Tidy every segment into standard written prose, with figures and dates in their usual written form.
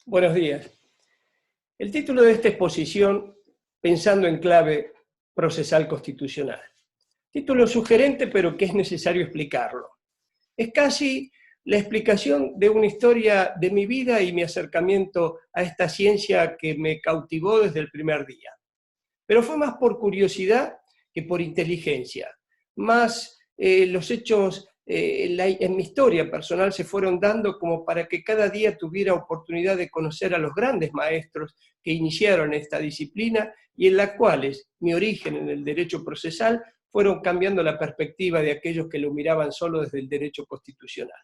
Buenos días. El título de esta exposición, Pensando en clave procesal constitucional. Título sugerente, pero que es necesario explicarlo. Es casi la explicación de una historia de mi vida y mi acercamiento a esta ciencia que me cautivó desde el primer día. Pero fue más por curiosidad que por inteligencia. Más los hechos en mi historia personal se fueron dando como para que cada día tuviera oportunidad de conocer a los grandes maestros que iniciaron esta disciplina y en las cuales mi origen en el derecho procesal fueron cambiando la perspectiva de aquellos que lo miraban solo desde el derecho constitucional.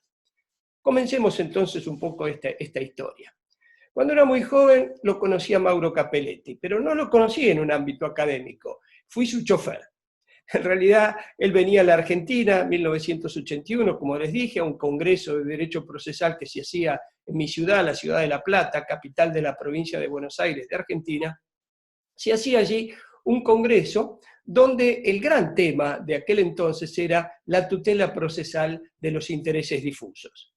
Comencemos entonces un poco esta historia. Cuando era muy joven lo conocí a Mauro Capelletti, pero no lo conocí en un ámbito académico, fui su chofer. En realidad, él venía a la Argentina en 1981, como les dije, a un congreso de derecho procesal que se hacía en mi ciudad, la ciudad de La Plata, capital de la provincia de Buenos Aires de Argentina. Se hacía allí un congreso donde el gran tema de aquel entonces era la tutela procesal de los intereses difusos.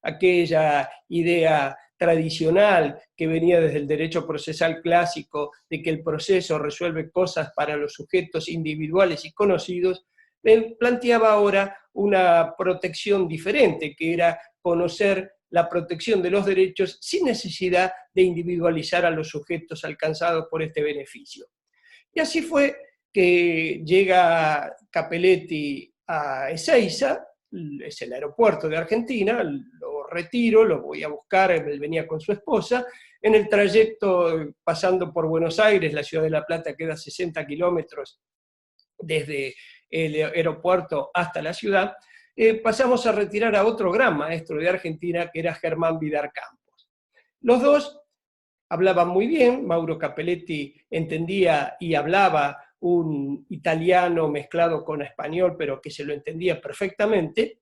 Aquella idea tradicional que venía desde el derecho procesal clásico de que el proceso resuelve cosas para los sujetos individuales y conocidos, planteaba ahora una protección diferente, que era conocer la protección de los derechos sin necesidad de individualizar a los sujetos alcanzados por este beneficio. Y así fue que llega Capelletti a Ezeiza, es el aeropuerto de Argentina, lo retiro, lo voy a buscar, él venía con su esposa, en el trayecto pasando por Buenos Aires, la ciudad de La Plata queda a 60 kilómetros desde el aeropuerto hasta la ciudad, pasamos a retirar a otro gran maestro de Argentina, que era Germán Vidar Campos. Los dos hablaban muy bien, Mauro Capelletti entendía y hablaba un italiano mezclado con español, pero que se lo entendía perfectamente,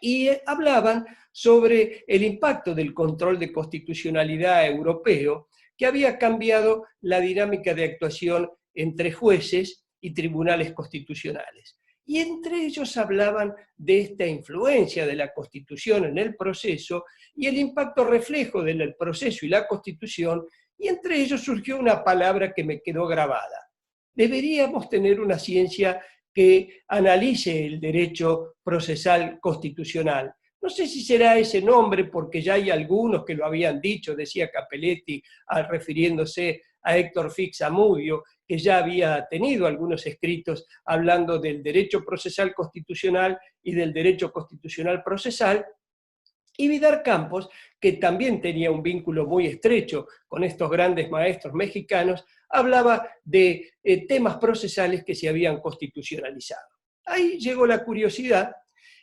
y hablaban sobre el impacto del control de constitucionalidad europeo, que había cambiado la dinámica de actuación entre jueces y tribunales constitucionales. Y entre ellos hablaban de esta influencia de la Constitución en el proceso y el impacto reflejo del proceso y la Constitución, y entre ellos surgió una palabra que me quedó grabada. Deberíamos tener una ciencia que analice el derecho procesal constitucional. No sé si será ese nombre, porque ya hay algunos que lo habían dicho, decía Capelletti, refiriéndose a Héctor Fix Amudio, que ya había tenido algunos escritos hablando del derecho procesal constitucional y del derecho constitucional procesal, y Vidar Campos, que también tenía un vínculo muy estrecho con estos grandes maestros mexicanos, hablaba de temas procesales que se habían constitucionalizado. Ahí llegó la curiosidad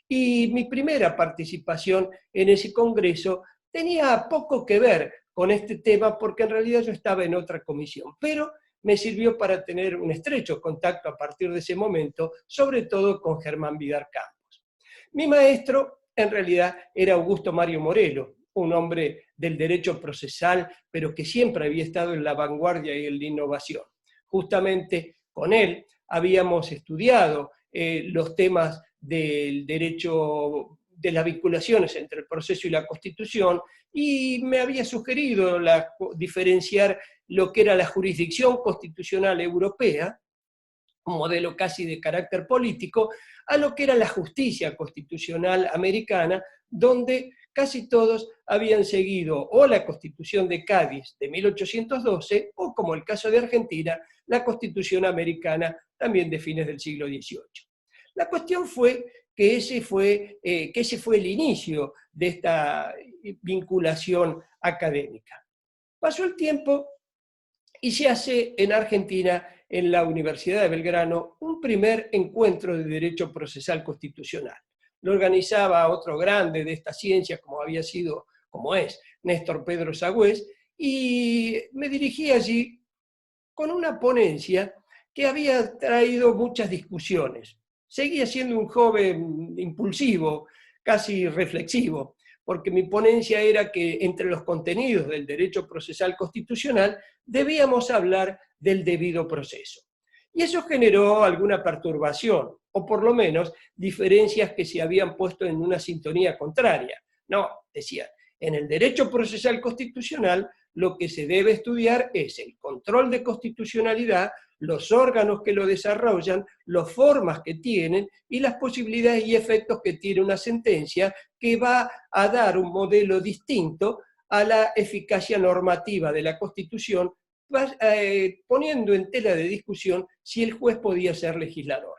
y mi primera participación en ese congreso tenía poco que ver con este tema porque en realidad yo estaba en otra comisión, pero me sirvió para tener un estrecho contacto a partir de ese momento, sobre todo con Germán Vidar Campos. Mi maestro en realidad era Augusto Mario Morelo, un hombre del derecho procesal, pero que siempre había estado en la vanguardia y en la innovación. Justamente con él habíamos estudiado los temas del derecho, de las vinculaciones entre el proceso y la Constitución, y me había sugerido diferenciar lo que era la jurisdicción constitucional europea, un modelo casi de carácter político, a lo que era la justicia constitucional americana, donde casi todos habían seguido o la Constitución de Cádiz de 1812, o como el caso de Argentina, la Constitución americana también de fines del siglo XVIII. La cuestión fue que ese fue el inicio de esta vinculación académica. Pasó el tiempo y se hace en Argentina, en la Universidad de Belgrano, un primer encuentro de derecho procesal constitucional. Lo organizaba otro grande de esta ciencia, como es, Néstor Pedro Sagüés, y me dirigí allí con una ponencia que había traído muchas discusiones. Seguía siendo un joven impulsivo, casi reflexivo, porque mi ponencia era que entre los contenidos del derecho procesal constitucional debíamos hablar del debido proceso. Y eso generó alguna perturbación, o por lo menos diferencias que se habían puesto en una sintonía contraria. No, decían, En el derecho procesal constitucional, lo que se debe estudiar es el control de constitucionalidad, los órganos que lo desarrollan, las formas que tienen y las posibilidades y efectos que tiene una sentencia que va a dar un modelo distinto a la eficacia normativa de la Constitución, poniendo en tela de discusión si el juez podía ser legislador.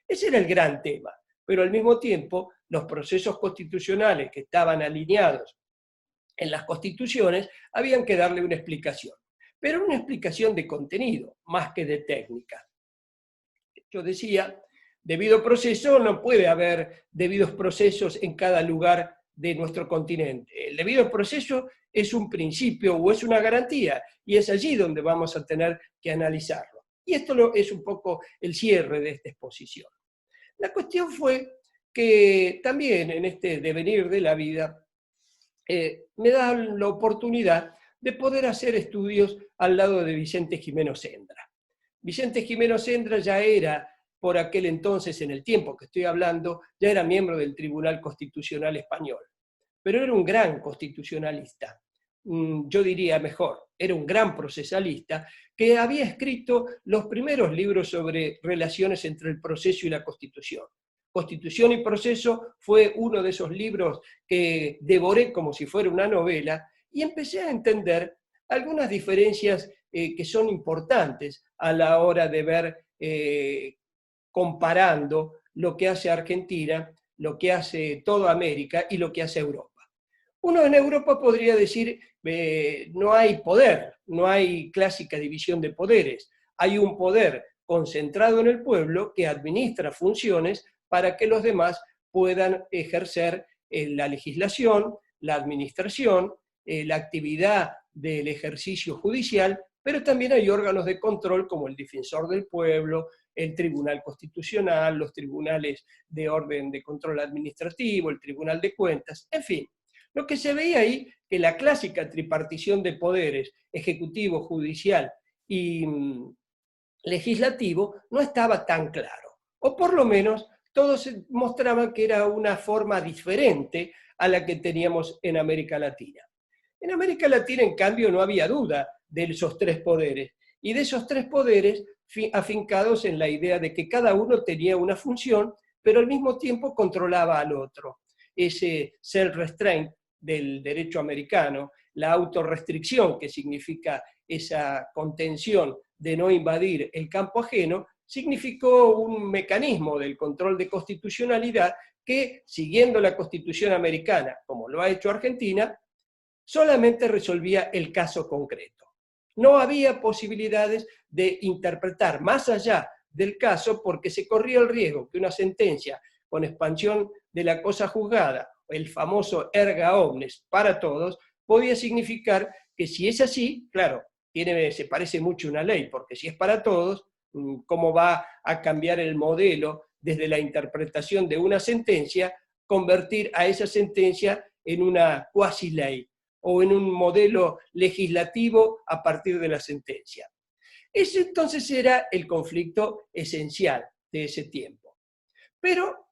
Ese era el gran tema, pero al mismo tiempo los procesos constitucionales que estaban alineados en las constituciones habían que darle una explicación, pero una explicación de contenido más que de técnica. Yo decía, debido proceso, no puede haber debidos procesos en cada lugar de nuestro continente. El debido proceso es un principio o es una garantía, y es allí donde vamos a tener que analizarlo. Y esto es un poco el cierre de esta exposición. La cuestión fue que también en este devenir de la vida me da la oportunidad de poder hacer estudios al lado de Vicente Gimeno Sendra. Vicente Gimeno Sendra ya era, por aquel entonces, en el tiempo que estoy hablando, ya era miembro del Tribunal Constitucional Español, pero era un gran constitucionalista. Yo diría mejor, era un gran procesalista que había escrito los primeros libros sobre relaciones entre el proceso y la Constitución. Constitución y Proceso fue uno de esos libros que devoré como si fuera una novela y empecé a entender algunas diferencias que son importantes a la hora de ver, comparando lo que hace Argentina, lo que hace toda América y lo que hace Europa. Uno en Europa podría decir, no hay poder, no hay clásica división de poderes, hay un poder concentrado en el pueblo que administra funciones para que los demás puedan ejercer la legislación, la administración, la actividad del ejercicio judicial, pero también hay órganos de control como el Defensor del Pueblo, el Tribunal Constitucional, los tribunales de orden de control administrativo, el Tribunal de Cuentas, en fin. Lo que se veía ahí, que la clásica tripartición de poderes, ejecutivo, judicial y legislativo, no estaba tan claro. O por lo menos todos mostraban que era una forma diferente a la que teníamos en América Latina. En América Latina, en cambio, no había duda de esos tres poderes, y de esos tres poderes afincados en la idea de que cada uno tenía una función, pero al mismo tiempo controlaba al otro. Ese self-restraint del derecho americano, la autorrestricción, que significa esa contención de no invadir el campo ajeno, significó un mecanismo del control de constitucionalidad que, siguiendo la Constitución americana, como lo ha hecho Argentina, solamente resolvía el caso concreto. No había posibilidades de interpretar más allá del caso porque se corría el riesgo que una sentencia con expansión de la cosa juzgada, el famoso erga omnes para todos, podía significar que si es así, claro, se parece mucho a una ley, porque si es para todos, ¿cómo va a cambiar el modelo desde la interpretación de una sentencia, convertir a esa sentencia en una cuasi ley o en un modelo legislativo a partir de la sentencia? Ese entonces era el conflicto esencial de ese tiempo. Pero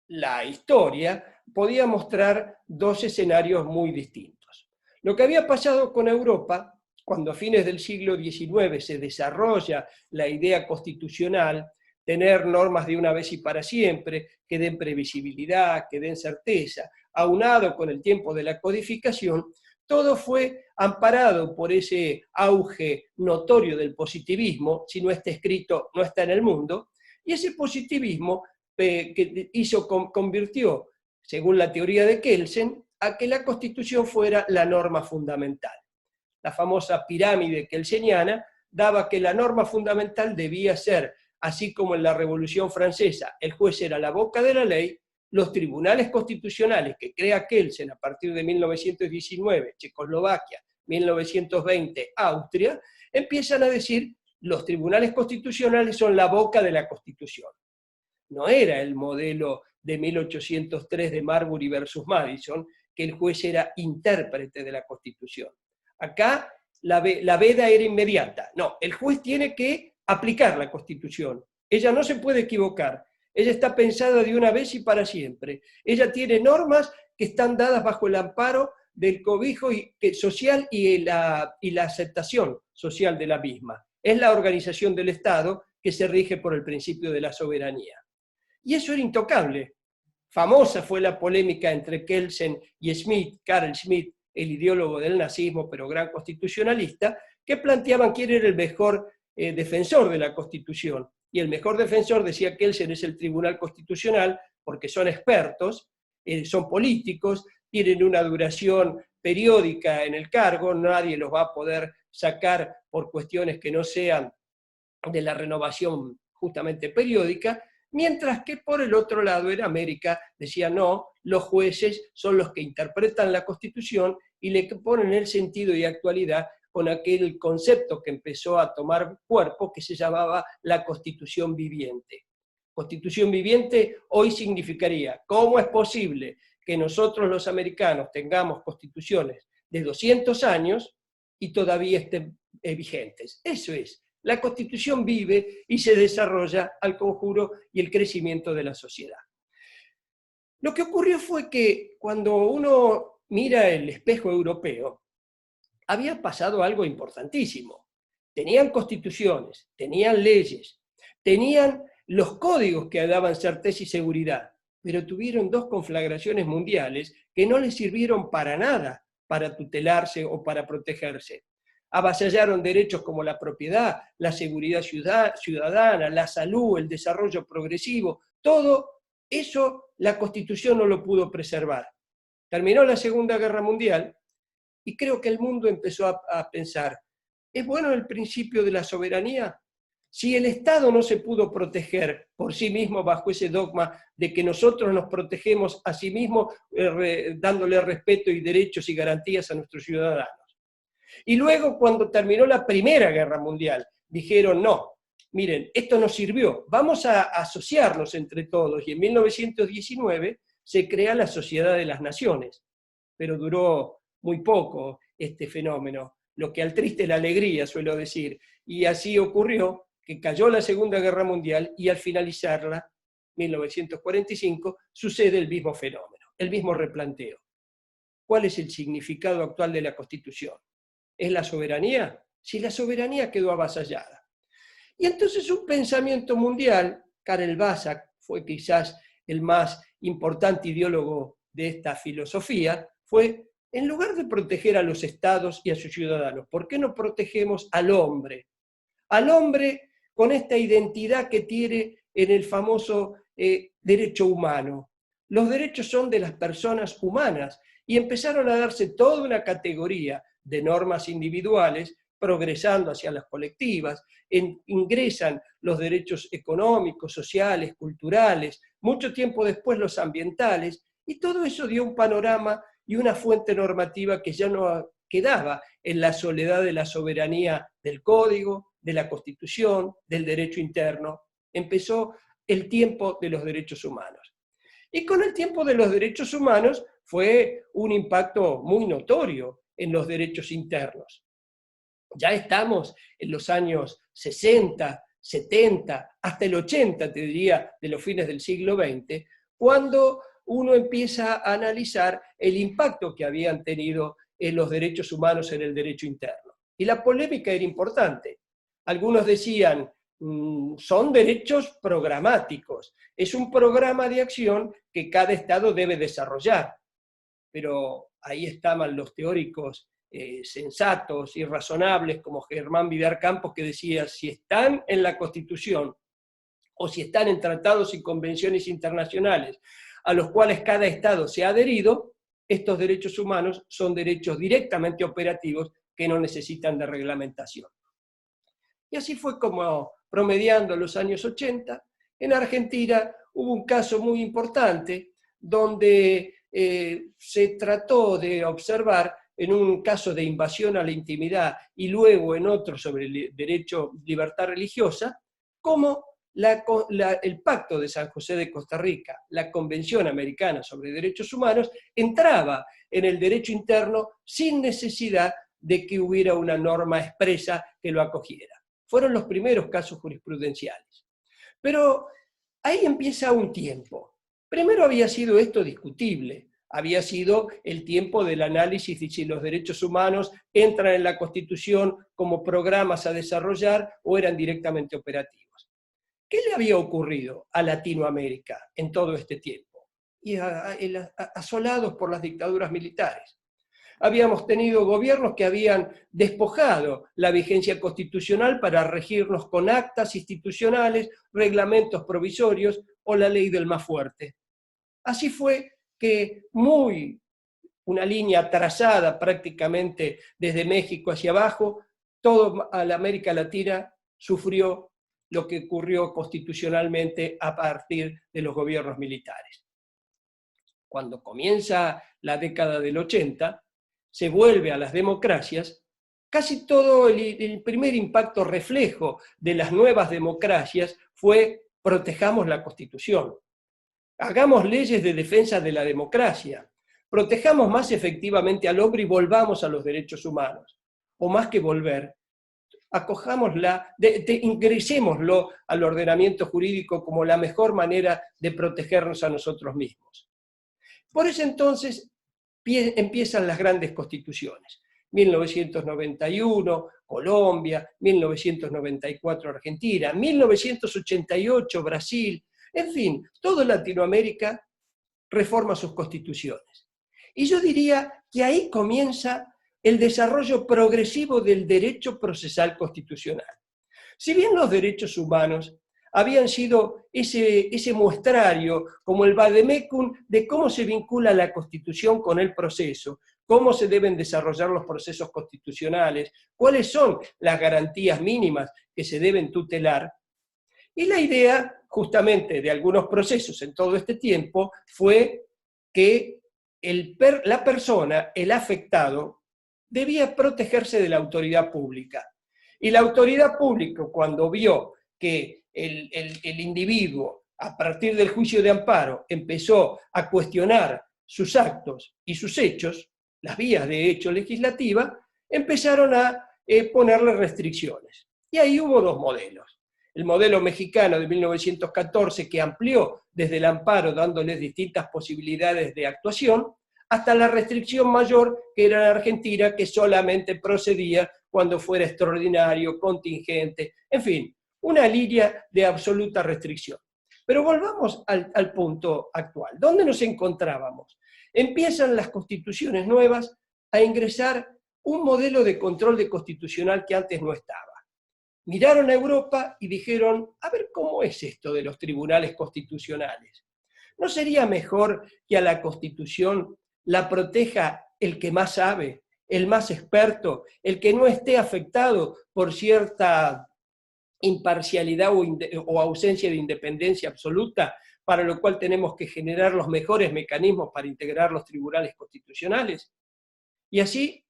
la historia podía mostrar dos escenarios muy distintos. Lo que había pasado con Europa, cuando a fines del siglo XIX se desarrolla la idea constitucional, tener normas de una vez y para siempre, que den previsibilidad, que den certeza, aunado con el tiempo de la codificación, todo fue amparado por ese auge notorio del positivismo, si no está escrito, no está en el mundo, y ese positivismo que convirtió, según la teoría de Kelsen, a que la Constitución fuera la norma fundamental. La famosa pirámide kelseniana daba que la norma fundamental debía ser, así como en la Revolución Francesa el juez era la boca de la ley, los tribunales constitucionales que crea Kelsen a partir de 1919, Checoslovaquia, 1920, Austria, empiezan a decir los tribunales constitucionales son la boca de la Constitución. No era el modelo de 1803 de Marbury versus Madison, que el juez era intérprete de la Constitución. Acá la veda era inmediata. No, el juez tiene que aplicar la Constitución. Ella no se puede equivocar. Ella está pensada de una vez y para siempre. Ella tiene normas que están dadas bajo el amparo del cobijo social y la aceptación social de la misma. Es la organización del Estado que se rige por el principio de la soberanía. Y eso era intocable. Famosa fue la polémica entre Kelsen y Schmitt, Carl Schmitt, el ideólogo del nazismo, pero gran constitucionalista, que planteaban quién era el mejor defensor de la Constitución. Y el mejor defensor, decía Kelsen, es el Tribunal Constitucional, porque son expertos, son políticos, tienen una duración periódica en el cargo, nadie los va a poder sacar por cuestiones que no sean de la renovación justamente periódica, mientras que por el otro lado en América decía no, los jueces son los que interpretan la Constitución y le ponen el sentido y actualidad con aquel concepto que empezó a tomar cuerpo que se llamaba la Constitución viviente. Constitución viviente hoy significaría, ¿cómo es posible que nosotros los americanos tengamos constituciones de 200 años y todavía estén vigentes? Eso es. La Constitución vive y se desarrolla al conjuro y el crecimiento de la sociedad. Lo que ocurrió fue que cuando uno mira el espejo europeo, había pasado algo importantísimo. Tenían constituciones, tenían leyes, tenían los códigos que daban certeza y seguridad, pero tuvieron dos conflagraciones mundiales que no les sirvieron para nada para tutelarse o para protegerse. Avasallaron derechos como la propiedad, la seguridad ciudadana, la salud, el desarrollo progresivo, todo eso la Constitución no lo pudo preservar. Terminó la Segunda Guerra Mundial y creo que el mundo empezó a pensar, ¿es bueno el principio de la soberanía? Si el Estado no se pudo proteger por sí mismo bajo ese dogma de que nosotros nos protegemos a sí mismos dándole respeto y derechos y garantías a nuestros ciudadanos. Y luego, cuando terminó la Primera Guerra Mundial, dijeron, no, miren, esto nos sirvió, vamos a asociarnos entre todos. Y en 1919 se crea la Sociedad de las Naciones, pero duró muy poco este fenómeno, lo que al triste la alegría, suelo decir. Y así ocurrió que cayó la Segunda Guerra Mundial y al finalizarla, 1945, sucede el mismo fenómeno, el mismo replanteo. ¿Cuál es el significado actual de la Constitución? ¿Es la soberanía? Si la soberanía quedó avasallada. Y entonces un pensamiento mundial, Karel Vasa fue quizás el más importante ideólogo de esta filosofía, fue, en lugar de proteger a los estados y a sus ciudadanos, ¿por qué no protegemos al hombre? Al hombre con esta identidad que tiene en el famoso derecho humano. Los derechos son de las personas humanas y empezaron a darse toda una categoría de normas individuales, progresando hacia las colectivas, ingresan los derechos económicos, sociales, culturales, mucho tiempo después los ambientales, y todo eso dio un panorama y una fuente normativa que ya no quedaba en la soledad de la soberanía del Código, de la Constitución, del derecho interno. Empezó el tiempo de los derechos humanos. Y con el tiempo de los derechos humanos fue un impacto muy notorio en los derechos internos. Ya estamos en los años 60, 70, hasta el 80, te diría, de los fines del siglo XX, cuando uno empieza a analizar el impacto que habían tenido en los derechos humanos en el derecho interno. Y la polémica era importante. Algunos decían, son derechos programáticos, es un programa de acción que cada Estado debe desarrollar. Pero ahí estaban los teóricos sensatos y razonables como Germán Vivar Campos, que decía, si están en la Constitución o si están en tratados y convenciones internacionales a los cuales cada Estado se ha adherido, estos derechos humanos son derechos directamente operativos que no necesitan de reglamentación. Y así fue como, promediando los años 80, en Argentina hubo un caso muy importante donde se trató de observar en un caso de invasión a la intimidad y luego en otro sobre el derecho, libertad religiosa, cómo el Pacto de San José de Costa Rica, la Convención Americana sobre Derechos Humanos, entraba en el derecho interno sin necesidad de que hubiera una norma expresa que lo acogiera. Fueron los primeros casos jurisprudenciales. Pero ahí empieza un tiempo. Primero había sido esto discutible. había sido el tiempo del análisis de si los derechos humanos entran en la Constitución como programas a desarrollar o eran directamente operativos. ¿Qué le había ocurrido a Latinoamérica en todo este tiempo? Y asolados por las dictaduras militares. Habíamos tenido gobiernos que habían despojado la vigencia constitucional para regirnos con actas institucionales, reglamentos provisorios o la ley del más fuerte. Así fue que una línea trazada prácticamente desde México hacia abajo, toda la América Latina sufrió lo que ocurrió constitucionalmente a partir de los gobiernos militares. Cuando comienza la década del 80, se vuelve a las democracias, casi todo el primer impacto reflejo de las nuevas democracias fue protejamos la Constitución, hagamos leyes de defensa de la democracia, protejamos más efectivamente al hombre y volvamos a los derechos humanos, o más que volver, acojámosla, ingresémoslo al ordenamiento jurídico como la mejor manera de protegernos a nosotros mismos. Por ese entonces empiezan las grandes constituciones. 1991, Colombia, 1994, Argentina, 1988, Brasil, en fin, toda Latinoamérica reforma sus constituciones. Y yo diría que ahí comienza el desarrollo progresivo del derecho procesal constitucional. Si bien los derechos humanos habían sido ese muestrario, como el vademecum, de cómo se vincula la Constitución con el proceso, cómo se deben desarrollar los procesos constitucionales, cuáles son las garantías mínimas que se deben tutelar. Y la idea, justamente, de algunos procesos en todo este tiempo, fue que la persona, el afectado, debía protegerse de la autoridad pública. Y la autoridad pública, cuando vio que el individuo, a partir del juicio de amparo, empezó a cuestionar sus actos y sus hechos, las vías de hecho legislativa, empezaron a ponerle restricciones. Y ahí hubo dos modelos. El modelo mexicano de 1914, que amplió desde el amparo dándoles distintas posibilidades de actuación, hasta la restricción mayor, que era en Argentina, que solamente procedía cuando fuera extraordinario, contingente, en fin, una línea de absoluta restricción. Pero volvamos al punto actual. ¿Dónde nos encontrábamos? Empiezan las constituciones nuevas a ingresar un modelo de control de constitucional que antes no estaba. Miraron a Europa y dijeron, a ver, ¿cómo es esto de los tribunales constitucionales? ¿No sería mejor que a la Constitución la proteja el que más sabe, el más experto, el que no esté afectado por cierta imparcialidad o ausencia de independencia absoluta, para lo cual tenemos que generar los mejores mecanismos para integrar los tribunales constitucionales? Y así,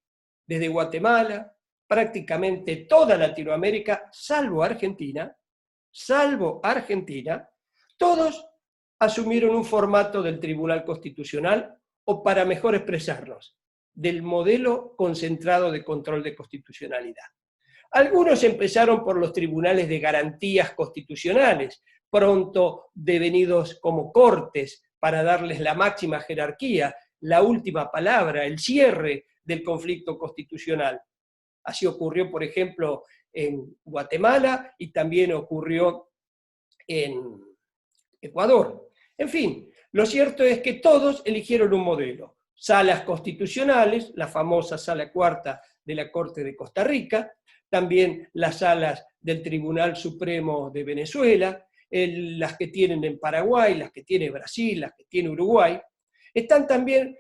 desde Guatemala, prácticamente toda Latinoamérica, salvo Argentina, todos asumieron un formato del Tribunal Constitucional, o para mejor expresarnos, del modelo concentrado de control de constitucionalidad. Algunos empezaron por los tribunales de garantías constitucionales, pronto devenidos como cortes para darles la máxima jerarquía, la última palabra, el cierre del conflicto constitucional. Así ocurrió, por ejemplo, en Guatemala y también ocurrió en Ecuador. En fin, lo cierto es que todos eligieron un modelo. Salas constitucionales, la famosa Sala Cuarta de la Corte de Costa Rica, también las salas del Tribunal Supremo de Venezuela, las que tienen en Paraguay, las que tiene Brasil, las que tiene Uruguay. Están también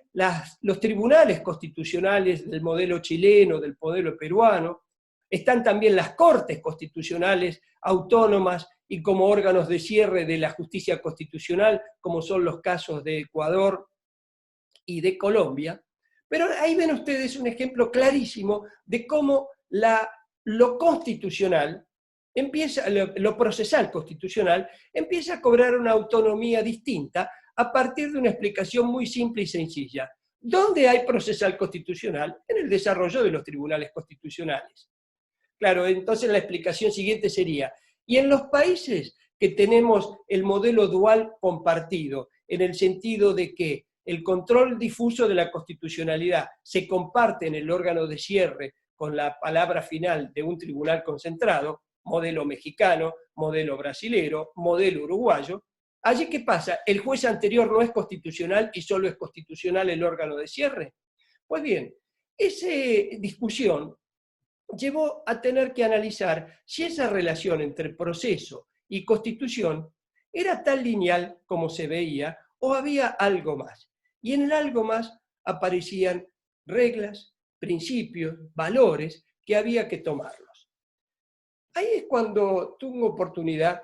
los tribunales constitucionales del modelo chileno, del modelo peruano. Están también las cortes constitucionales autónomas y como órganos de cierre de la justicia constitucional, como son los casos de Ecuador y de Colombia. Pero ahí ven ustedes un ejemplo clarísimo de cómo lo constitucional, lo procesal constitucional, empieza a cobrar una autonomía distinta a partir de una explicación muy simple y sencilla. ¿Dónde hay procesal constitucional? En el desarrollo de los tribunales constitucionales. Claro, entonces la explicación siguiente sería, y en los países que tenemos el modelo dual compartido, en el sentido de que el control difuso de la constitucionalidad se comparte en el órgano de cierre con la palabra final de un tribunal concentrado, modelo mexicano, modelo brasilero, modelo uruguayo. Allí, ¿qué pasa? ¿El juez anterior no es constitucional y solo es constitucional el órgano de cierre? Pues bien, esa discusión llevó a tener que analizar si esa relación entre proceso y constitución era tan lineal como se veía o había algo más. Y en el algo más aparecían reglas, principios, valores que había que tomarlos. Ahí es cuando tuve oportunidad,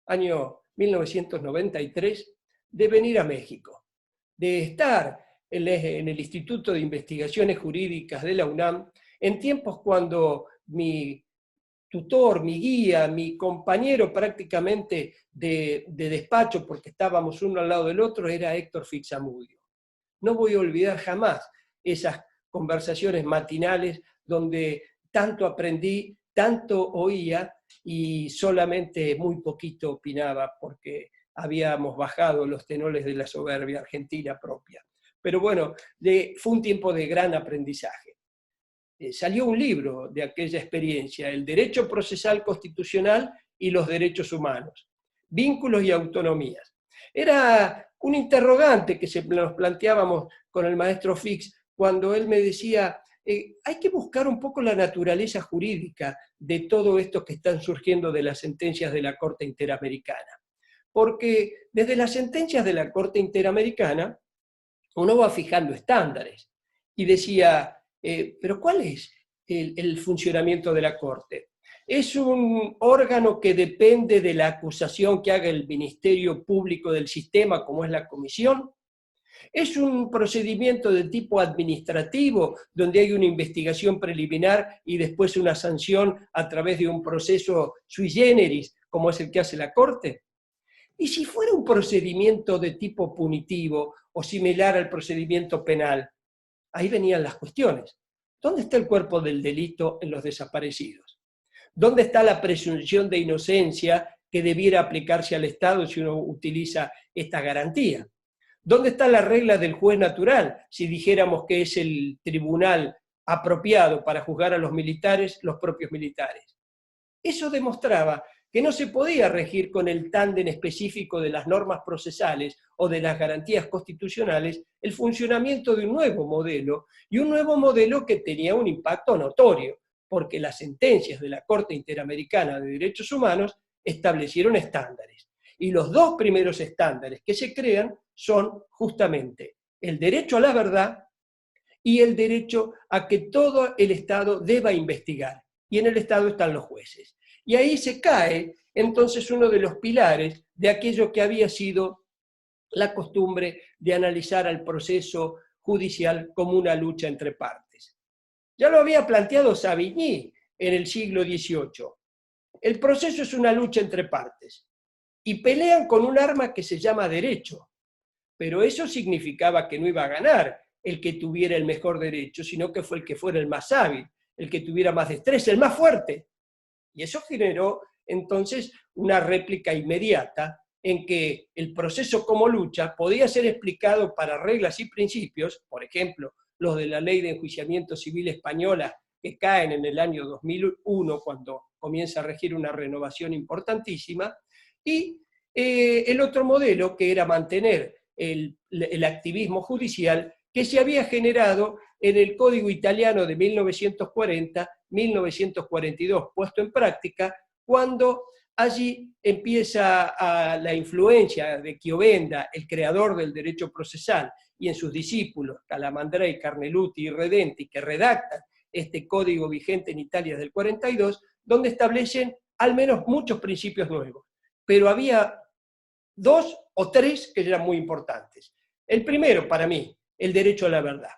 año 1993, de venir a México, de estar en el Instituto de Investigaciones Jurídicas de la UNAM, en tiempos cuando mi tutor, mi guía, mi compañero prácticamente de despacho, porque estábamos uno al lado del otro, era Héctor Fixamudio. No voy a olvidar jamás esas conversaciones matinales donde tanto aprendí, tanto oía y solamente muy poquito opinaba porque habíamos bajado los tenoles de la soberbia argentina propia. Pero bueno, fue un tiempo de gran aprendizaje. Salió un libro de aquella experiencia, El Derecho Procesal Constitucional y los Derechos Humanos, Vínculos y Autonomías. Era un interrogante que nos planteábamos con el maestro Fix cuando él me decía, hay que buscar un poco la naturaleza jurídica de todo esto que están surgiendo de las sentencias de la Corte Interamericana. Porque desde las sentencias de la Corte Interamericana uno va fijando estándares. Y decía, pero ¿cuál es el funcionamiento de la Corte? ¿Es un órgano que depende de la acusación que haga el Ministerio Público del sistema, como es la Comisión? ¿Es un procedimiento de tipo administrativo, donde hay una investigación preliminar y después una sanción a través de un proceso sui generis, como es el que hace la Corte? Y si fuera un procedimiento de tipo punitivo o similar al procedimiento penal, ahí venían las cuestiones. ¿Dónde está el cuerpo del delito en los desaparecidos? ¿Dónde está la presunción de inocencia que debiera aplicarse al Estado si uno utiliza esta garantía? ¿Dónde está la regla del juez natural si dijéramos que es el tribunal apropiado para juzgar a los militares, los propios militares? Eso demostraba que no se podía regir con el tándem específico de las normas procesales o de las garantías constitucionales el funcionamiento de un nuevo modelo, y un nuevo modelo que tenía un impacto notorio, porque las sentencias de la Corte Interamericana de Derechos Humanos establecieron estándares. Y los dos primeros estándares que se crean son justamente el derecho a la verdad y el derecho a que todo el Estado deba investigar. Y en el Estado están los jueces. Y ahí se cae entonces uno de los pilares de aquello que había sido la costumbre de analizar al proceso judicial como una lucha entre partes. Ya lo había planteado Savigny en el siglo XVIII. El proceso es una lucha entre partes y pelean con un arma que se llama derecho, pero eso significaba que no iba a ganar el que tuviera el mejor derecho, sino que fue el que fuera el más hábil, el que tuviera más destreza, el más fuerte. Y eso generó entonces una réplica inmediata en que el proceso como lucha podía ser explicado para reglas y principios, por ejemplo, los de la Ley de Enjuiciamiento Civil Española, que caen en el año 2001, cuando comienza a regir una renovación importantísima, y el otro modelo, que era mantener el activismo judicial que se había generado en el Código Italiano de 1940-1942, puesto en práctica cuando allí empieza la influencia de Chiovenda, el creador del derecho procesal, y en sus discípulos, Calamandrei, Carneluti y Redenti, que redactan este código vigente en Italia del 42, donde establecen al menos muchos principios nuevos. Pero había dos o tres que eran muy importantes. El primero, para mí, el derecho a la verdad.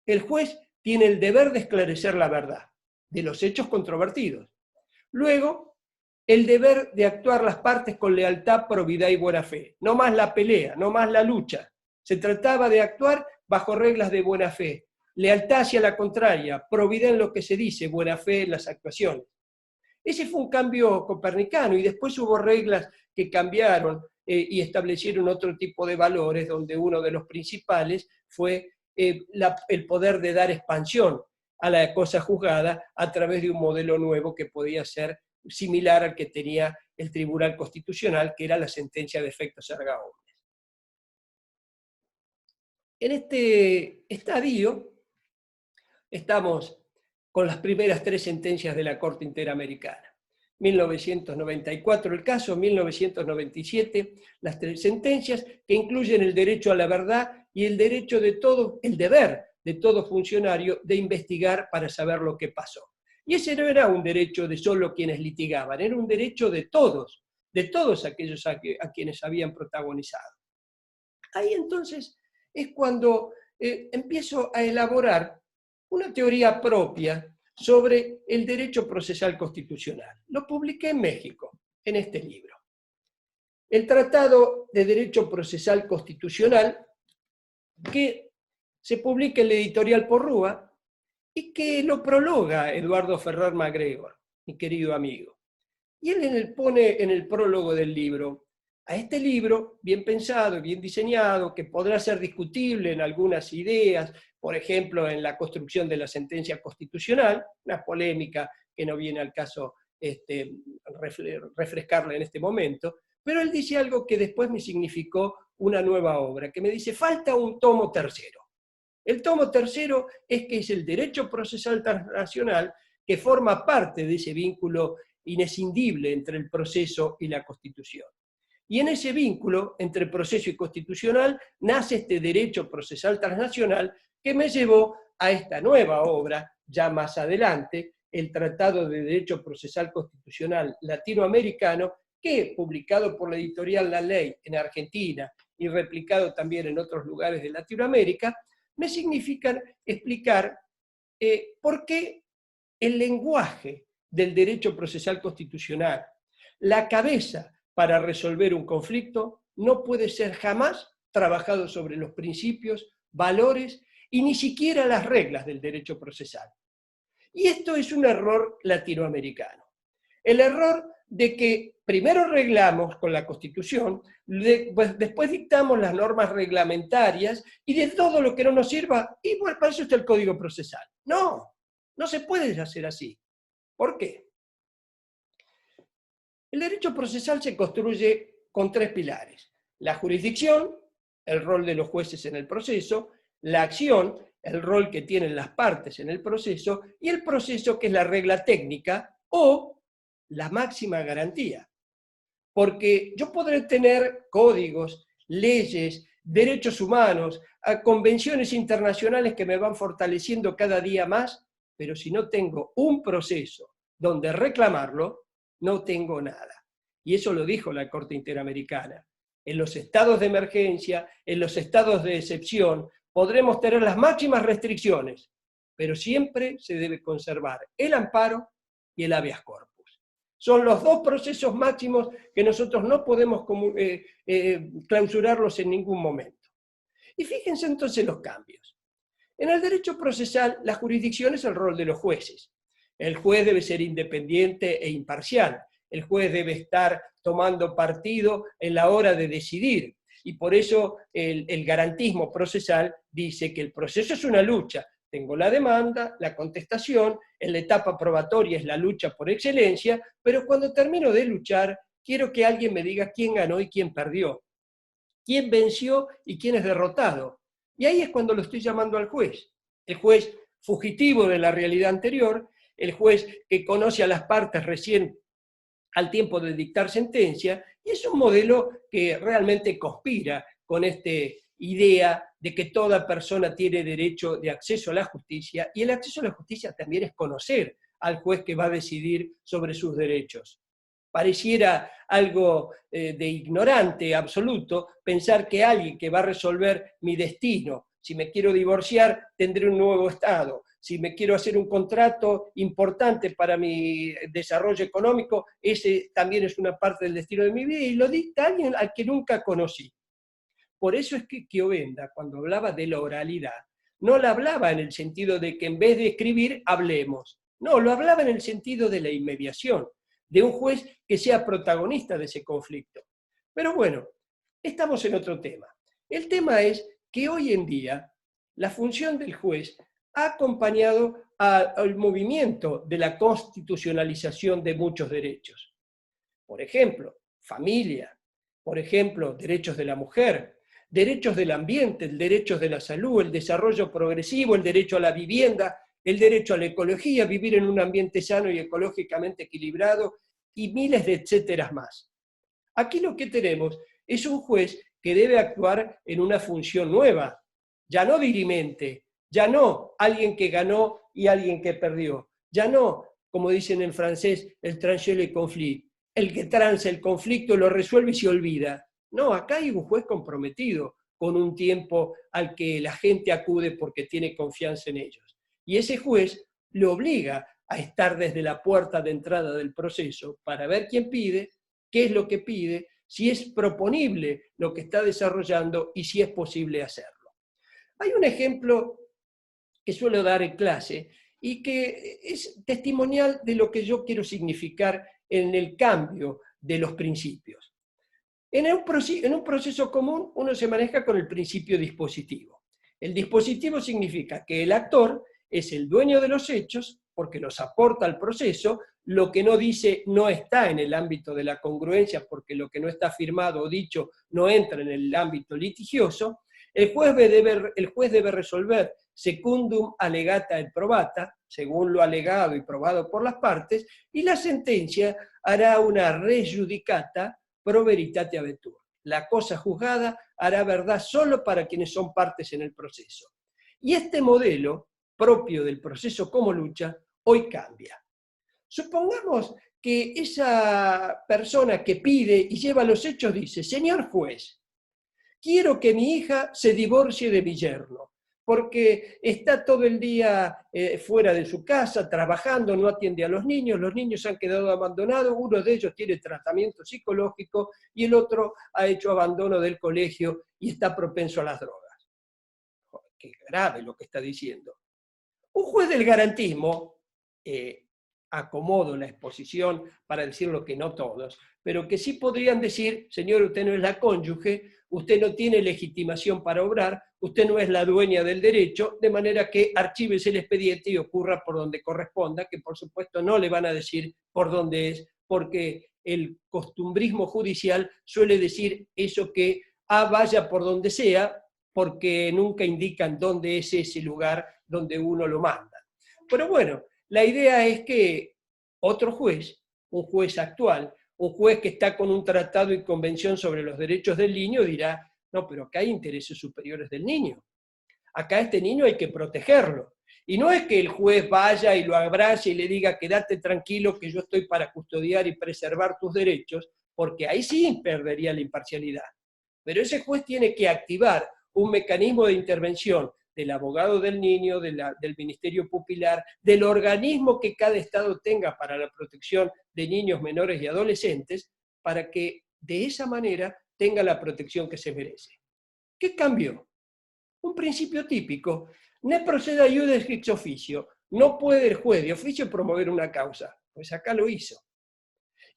El juez tiene el deber de esclarecer la verdad de los hechos controvertidos. Luego, el deber de actuar las partes con lealtad, probidad y buena fe. No más la pelea, no más la lucha. Se trataba de actuar bajo reglas de buena fe, lealtad hacia la contraria, probidad en lo que se dice, buena fe en las actuaciones. Ese fue un cambio copernicano, y después hubo reglas que cambiaron y establecieron otro tipo de valores, donde uno de los principales fue el poder de dar expansión a la cosa juzgada a través de un modelo nuevo que podía ser similar al que tenía el Tribunal Constitucional, que era la sentencia de efectos erga omnes. En este estadio estamos con las primeras 3 sentencias de la Corte Interamericana. 1994 el caso, 1997 las 3 sentencias que incluyen el derecho a la verdad y el derecho de todo, el deber de todo funcionario de investigar para saber lo que pasó. Y ese no era un derecho de solo quienes litigaban, era un derecho de todos aquellos a quienes habían protagonizado. Ahí entonces es cuando empiezo a elaborar una teoría propia sobre el derecho procesal constitucional. Lo publiqué en México, en este libro. El Tratado de Derecho Procesal Constitucional, que se publica en la editorial Porrúa y que lo prologa Eduardo Ferrer MacGregor, mi querido amigo. Y él pone en el prólogo del libro: a este libro, bien pensado, bien diseñado, que podrá ser discutible en algunas ideas, por ejemplo, en la construcción de la sentencia constitucional, una polémica que no viene al caso refrescarla en este momento, pero él dice algo que después me significó una nueva obra, que me dice: falta un tomo tercero. El tomo tercero es el derecho procesal transnacional, que forma parte de ese vínculo inescindible entre el proceso y la Constitución. Y en ese vínculo entre proceso y constitucional nace este derecho procesal transnacional que me llevó a esta nueva obra, ya más adelante, el Tratado de Derecho Procesal Constitucional Latinoamericano, que, publicado por la editorial La Ley en Argentina y replicado también en otros lugares de Latinoamérica, me significan explicar por qué el lenguaje del derecho procesal constitucional, la cabeza para resolver un conflicto, no puede ser jamás trabajado sobre los principios, valores y ni siquiera las reglas del derecho procesal. Y esto es un error latinoamericano. El error de que primero arreglamos con la Constitución, después dictamos las normas reglamentarias y de todo lo que no nos sirva, y bueno, para eso está el Código Procesal. No, no se puede hacer así. ¿Por qué? El derecho procesal se construye con 3 pilares: la jurisdicción, el rol de los jueces en el proceso; la acción, el rol que tienen las partes en el proceso; y el proceso, que es la regla técnica o la máxima garantía. Porque yo podré tener códigos, leyes, derechos humanos, convenciones internacionales que me van fortaleciendo cada día más, pero si no tengo un proceso donde reclamarlo, no tengo nada. Y eso lo dijo la Corte Interamericana. En los estados de emergencia, en los estados de excepción, podremos tener las máximas restricciones, pero siempre se debe conservar el amparo y el habeas corpus. Son los 2 procesos máximos que nosotros no podemos clausurarlos en ningún momento. Y fíjense entonces los cambios. En el derecho procesal, la jurisdicción es el rol de los jueces. El juez debe ser independiente e imparcial. El juez debe estar tomando partido en la hora de decidir. Y por eso el garantismo procesal dice que el proceso es una lucha. Tengo la demanda, la contestación, en la etapa probatoria es la lucha por excelencia, pero cuando termino de luchar, quiero que alguien me diga quién ganó y quién perdió, quién venció y quién es derrotado. Y ahí es cuando lo estoy llamando al juez. El juez fugitivo de la realidad anterior, el juez que conoce a las partes recién al tiempo de dictar sentencia, y es un modelo que realmente conspira con esta idea de que toda persona tiene derecho de acceso a la justicia, y el acceso a la justicia también es conocer al juez que va a decidir sobre sus derechos. Pareciera algo de ignorante absoluto pensar que alguien que va a resolver mi destino, si me quiero divorciar, tendré un nuevo estado; si me quiero hacer un contrato importante para mi desarrollo económico, ese también es una parte del destino de mi vida, y lo dicta alguien al que nunca conocí. Por eso es que Chiovenda, cuando hablaba de la oralidad, no la hablaba en el sentido de que en vez de escribir, hablemos. No, lo hablaba en el sentido de la inmediación, de un juez que sea protagonista de ese conflicto. Pero bueno, estamos en otro tema. El tema es que hoy en día la función del juez ha acompañado al movimiento de la constitucionalización de muchos derechos. Por ejemplo, familia, por ejemplo, derechos de la mujer, derechos del ambiente, el derecho de la salud, el desarrollo progresivo, el derecho a la vivienda, el derecho a la ecología, vivir en un ambiente sano y ecológicamente equilibrado, y miles de etcéteras más. Aquí lo que tenemos es un juez que debe actuar en una función nueva, ya no dirimente, ya no alguien que ganó y alguien que perdió, ya no, como dicen en francés, el trancher le conflit, el que transa el conflicto lo resuelve y se olvida. No, acá hay un juez comprometido con un tiempo al que la gente acude porque tiene confianza en ellos. Y ese juez le obliga a estar desde la puerta de entrada del proceso para ver quién pide, qué es lo que pide, si es proponible lo que está desarrollando y si es posible hacerlo. Hay un ejemplo que suelo dar en clase y que es testimonial de lo que yo quiero significar en el cambio de los principios. En un proceso común uno se maneja con el principio dispositivo. El dispositivo significa que el actor es el dueño de los hechos porque los aporta al proceso, lo que no dice no está en el ámbito de la congruencia porque lo que no está firmado o dicho no entra en el ámbito litigioso. El juez debe resolver secundum allegata et probata, según lo alegado y probado por las partes, y la sentencia hará una res judicata pro veritate habetur. La cosa juzgada hará verdad solo para quienes son partes en el proceso. Y este modelo, propio del proceso como lucha, hoy cambia. Supongamos que esa persona que pide y lleva los hechos dice: señor juez, quiero que mi hija se divorcie de mi yerno, porque está todo el día fuera de su casa, trabajando, no atiende a los niños han quedado abandonados, uno de ellos tiene tratamiento psicológico y el otro ha hecho abandono del colegio y está propenso a las drogas. Qué grave lo que está diciendo. Un juez del garantismo, acomodo la exposición para decirlo que no todos, pero que sí podrían decir: señor, usted no es la cónyuge, usted no tiene legitimación para obrar, usted no es la dueña del derecho, de manera que archívese el expediente y ocurra por donde corresponda, que por supuesto no le van a decir por dónde es, porque el costumbrismo judicial suele decir eso que vaya por donde sea, porque nunca indican dónde es ese lugar donde uno lo manda. Pero bueno, la idea es que otro juez, un juez actual, un juez que está con un tratado y convención sobre los derechos del niño, dirá: no, pero acá hay intereses superiores del niño. Acá a este niño hay que protegerlo. Y no es que el juez vaya y lo abrace y le diga: quédate tranquilo que yo estoy para custodiar y preservar tus derechos, porque ahí sí perdería la imparcialidad. Pero ese juez tiene que activar un mecanismo de intervención del abogado del niño, del Ministerio Pupilar, del organismo que cada estado tenga para la protección de niños, menores y adolescentes, para que de esa manera tenga la protección que se merece. ¿Qué cambió? Un principio típico: ne proceda iudex ex officio. No puede el juez de oficio promover una causa. Pues acá lo hizo.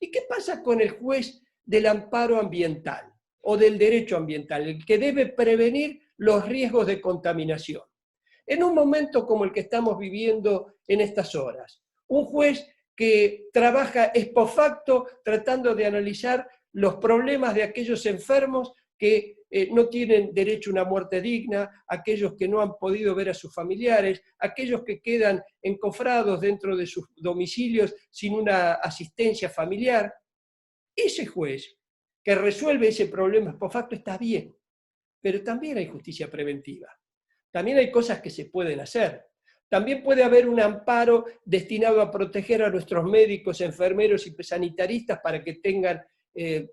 ¿Y qué pasa con el juez del amparo ambiental o del derecho ambiental, el que debe prevenir los riesgos de contaminación? En un momento como el que estamos viviendo en estas horas, un juez que trabaja ex facto tratando de analizar los problemas de aquellos enfermos que no tienen derecho a una muerte digna, aquellos que no han podido ver a sus familiares, aquellos que quedan encofrados dentro de sus domicilios sin una asistencia familiar. Ese juez que resuelve ese problema ex facto está bien, pero también hay justicia preventiva. También hay cosas que se pueden hacer. También puede haber un amparo destinado a proteger a nuestros médicos, enfermeros y sanitaristas para que tengan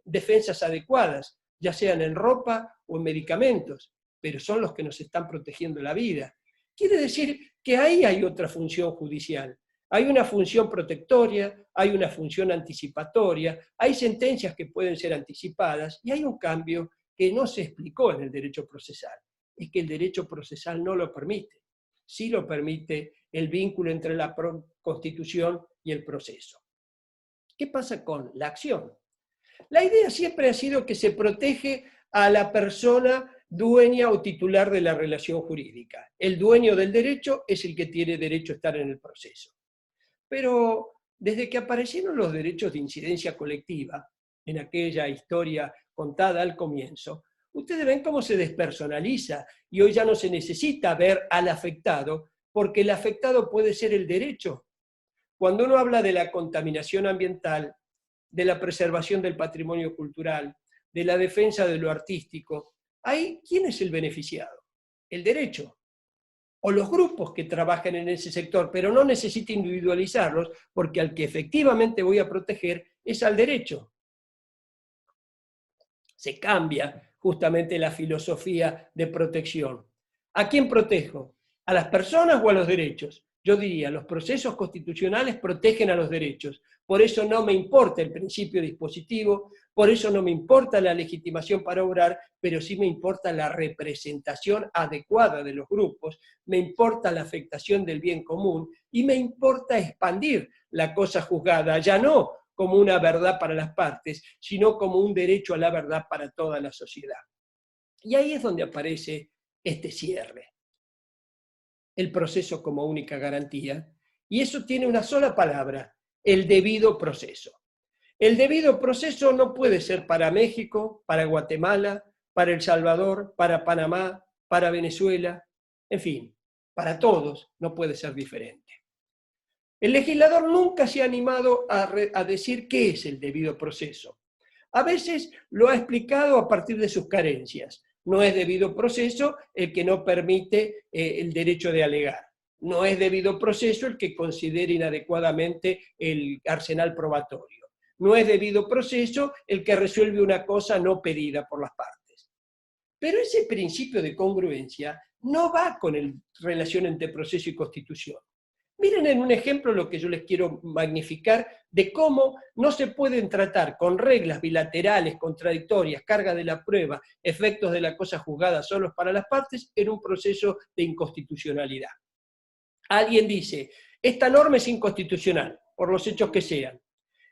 defensas adecuadas, ya sean en ropa o en medicamentos, pero son los que nos están protegiendo la vida. Quiere decir que ahí hay otra función judicial. Hay una función protectoria, hay una función anticipatoria, hay sentencias que pueden ser anticipadas y hay un cambio que no se explicó en el derecho procesal. Es que el derecho procesal no lo permite. Sí lo permite el vínculo entre la Constitución y el proceso. ¿Qué pasa con la acción? La idea siempre ha sido que se protege a la persona dueña o titular de la relación jurídica. El dueño del derecho es el que tiene derecho a estar en el proceso. Pero desde que aparecieron los derechos de incidencia colectiva, en aquella historia contada al comienzo, ustedes ven cómo se despersonaliza y hoy ya no se necesita ver al afectado, porque el afectado puede ser el derecho. Cuando uno habla de la contaminación ambiental, de la preservación del patrimonio cultural, de la defensa de lo artístico, ahí, ¿quién es el beneficiado? El derecho. O los grupos que trabajan en ese sector, pero no necesito individualizarlos, porque al que efectivamente voy a proteger es al derecho. Se cambia justamente la filosofía de protección. ¿A quién protejo? ¿A las personas o a los derechos? Yo diría, los procesos constitucionales protegen a los derechos. Por eso no me importa el principio dispositivo, por eso no me importa la legitimación para obrar, pero sí me importa la representación adecuada de los grupos, me importa la afectación del bien común y me importa expandir la cosa juzgada, ya no como una verdad para las partes, sino como un derecho a la verdad para toda la sociedad. Y ahí es donde aparece este cierre, el proceso como única garantía, y eso tiene una sola palabra, el debido proceso. El debido proceso no puede ser para México, para Guatemala, para El Salvador, para Panamá, para Venezuela, en fin, para todos no puede ser diferente. El legislador nunca se ha animado a decir qué es el debido proceso. A veces lo ha explicado a partir de sus carencias. No es debido proceso el que no permite el derecho de alegar. No es debido proceso el que considere inadecuadamente el arsenal probatorio. No es debido proceso el que resuelve una cosa no pedida por las partes. Pero ese principio de congruencia no va con la relación entre proceso y constitución. Miren en un ejemplo lo que yo les quiero magnificar de cómo no se pueden tratar con reglas bilaterales, contradictorias, carga de la prueba, efectos de la cosa juzgada solos para las partes en un proceso de inconstitucionalidad. Alguien dice, esta norma es inconstitucional, por los hechos que sean.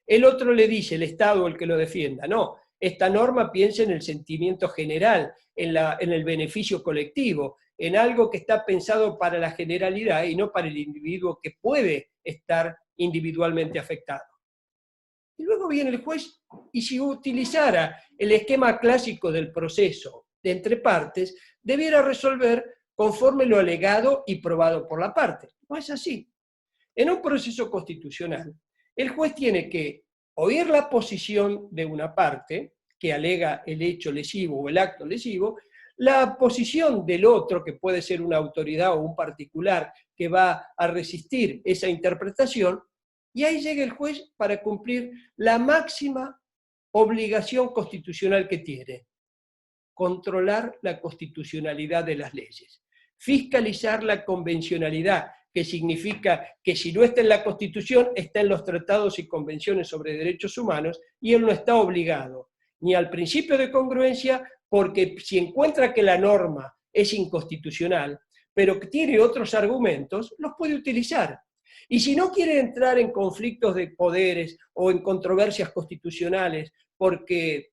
El otro le dice, el Estado o el que lo defienda, no, esta norma piensa en el sentimiento general, en el beneficio colectivo, en algo que está pensado para la generalidad y no para el individuo que puede estar individualmente afectado. Y luego viene el juez, y si utilizara el esquema clásico del proceso de entre partes, debiera resolver conforme lo alegado y probado por la parte. No es así. En un proceso constitucional, el juez tiene que oír la posición de una parte, que alega el hecho lesivo o el acto lesivo, la posición del otro, que puede ser una autoridad o un particular que va a resistir esa interpretación, y ahí llega el juez para cumplir la máxima obligación constitucional que tiene: controlar la constitucionalidad de las leyes, fiscalizar la convencionalidad, que significa que si no está en la Constitución, está en los tratados y convenciones sobre derechos humanos, y él no está obligado ni al principio de congruencia, porque si encuentra que la norma es inconstitucional, pero que tiene otros argumentos, los puede utilizar. Y si no quiere entrar en conflictos de poderes o en controversias constitucionales, porque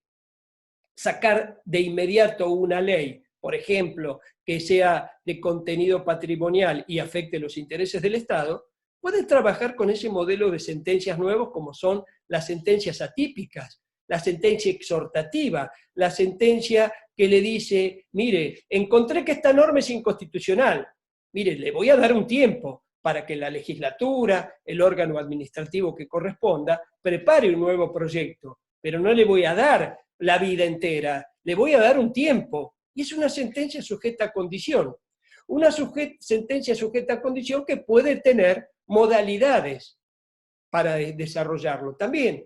sacar de inmediato una ley, por ejemplo, que sea de contenido patrimonial y afecte los intereses del Estado, puede trabajar con ese modelo de sentencias nuevos como son las sentencias atípicas, la sentencia exhortativa, la sentencia que le dice, mire, encontré que esta norma es inconstitucional, mire, le voy a dar un tiempo para que la legislatura, el órgano administrativo que corresponda, prepare un nuevo proyecto, pero no le voy a dar la vida entera, le voy a dar un tiempo, y es una sentencia sujeta a condición. Una sentencia sujeta a condición que puede tener modalidades para desarrollarlo. También,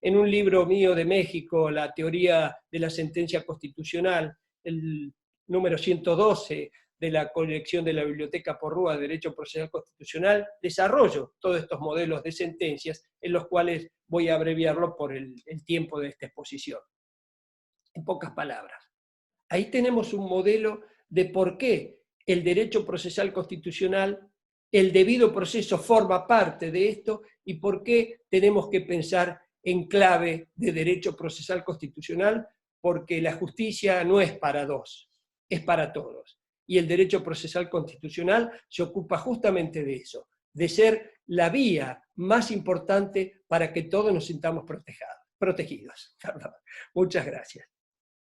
en un libro mío de México, La teoría de la sentencia constitucional, el número 112 de la colección de la Biblioteca Porrúa de Derecho Procesal Constitucional, desarrollo todos estos modelos de sentencias, en los cuales voy a abreviarlo por el tiempo de esta exposición. En pocas palabras, ahí tenemos un modelo de por qué el derecho procesal constitucional, el debido proceso forma parte de esto y por qué tenemos que pensar en clave de derecho procesal constitucional porque la justicia no es para dos, es para todos. Y el derecho procesal constitucional se ocupa justamente de eso, de ser la vía más importante para que todos nos sintamos protegidos. Muchas gracias.